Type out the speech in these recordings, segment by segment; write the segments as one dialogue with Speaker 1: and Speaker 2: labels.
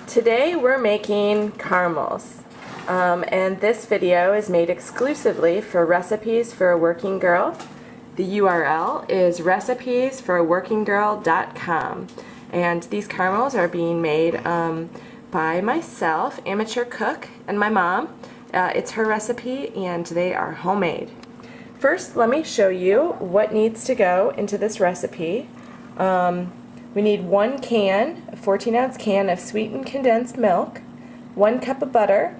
Speaker 1: Today we're making caramels, and this video is made exclusively for Recipes for a Working Girl. The URL is recipesforaworkinggirl.com, and these caramels are being made by myself, amateur cook, and my mom. It's her recipe and they are homemade. First, let me show you what needs to go into this recipe. We need 1 can, a 14-ounce can of sweetened condensed milk, 1 cup of butter,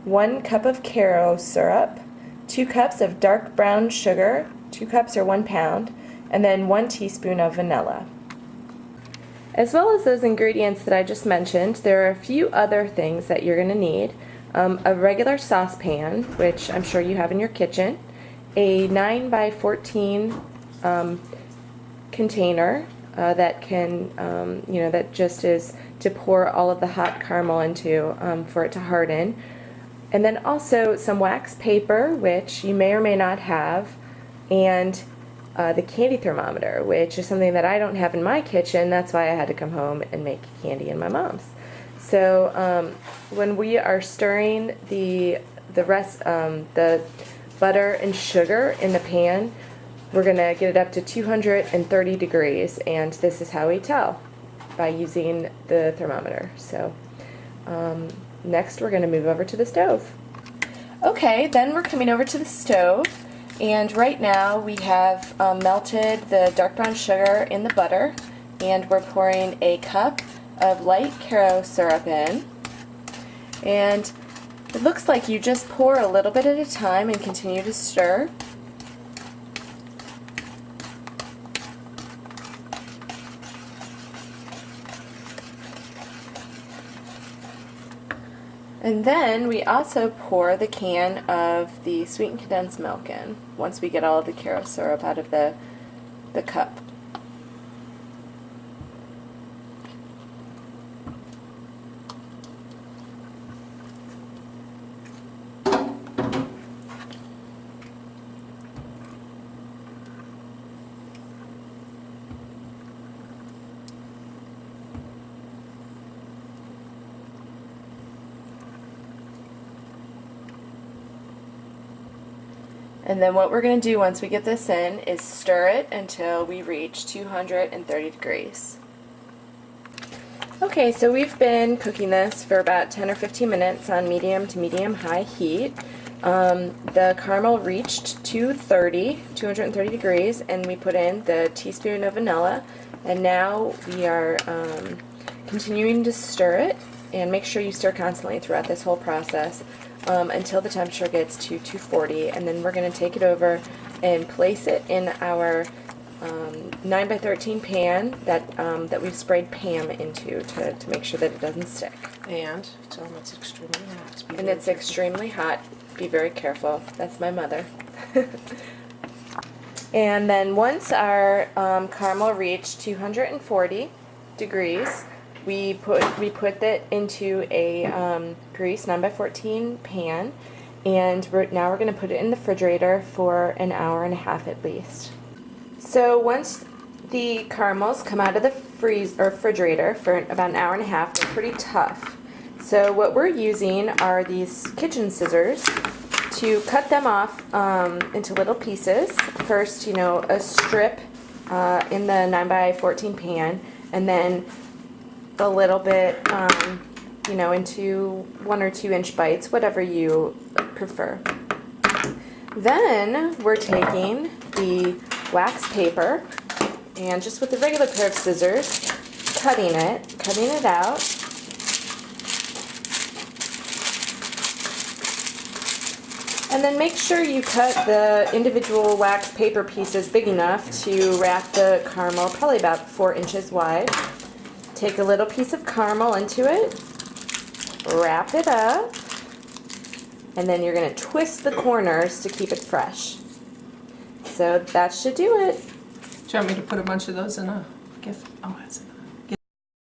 Speaker 1: 1 cup of Karo syrup, 2 cups of dark brown sugar, 2 cups or 1 pound, and then 1 teaspoon of vanilla. As well as those ingredients that I just mentioned, there are a few other things that you're going to need. A regular saucepan, which I'm sure you have in your kitchen, a 9 by 14 container that can, that just is to pour all of the hot caramel into for it to harden. And then also some wax paper, which you may or may not have, and the candy thermometer, which is something that I don't have in my kitchen. That's why I had to come home and make candy in my mom's. So when we are stirring the butter and sugar in the pan, we're going to get it up to 230 degrees, and this is how we tell, by using the thermometer. So next we're going to move over to the stove. Okay, then we're coming over to the stove, and right now we have melted the dark brown sugar in the butter, and we're pouring a cup of light Karo syrup in. And it looks like you just pour a little bit at a time and continue to stir. And then we also pour the can of the sweetened condensed milk in once we get all of the Karo syrup out of the cup. And then what we're going to do once we get this in is stir it until we reach 230 degrees. Okay, so we've been cooking this for about 10 or 15 minutes on medium to medium-high heat. The caramel reached 230 degrees, and we put in the teaspoon of vanilla. And now we are continuing to stir it, and make sure you stir constantly throughout this whole process. Until the temperature gets to 240, and then we're going to take it over and place it in our 9 by 13 pan that we've sprayed Pam into to make sure that it doesn't stick.
Speaker 2: And tell them it's extremely hot.
Speaker 1: And it's extremely hot. Be very careful. That's my mother. And then once our caramel reached 240 degrees, we put that into a grease 9 by 14 pan, and now we're going to put it in the refrigerator for an hour and a half at least. So once the caramels come out of the refrigerator for about an hour and a half, they're pretty tough. So what we're using are these kitchen scissors to cut them off into little pieces. First, a strip in the 9 by 14 pan, and then a little bit, into 1 or 2 inch bites, whatever you prefer. Then we're taking the wax paper and just with a regular pair of scissors, cutting it out. And then make sure you cut the individual wax paper pieces big enough to wrap the caramel, probably about 4 inches wide. Take a little piece of caramel into it, wrap it up, and then you're going to twist the corners to keep it fresh. So that should do it.
Speaker 2: Do you want me to put a bunch of those in a gift? Oh, that's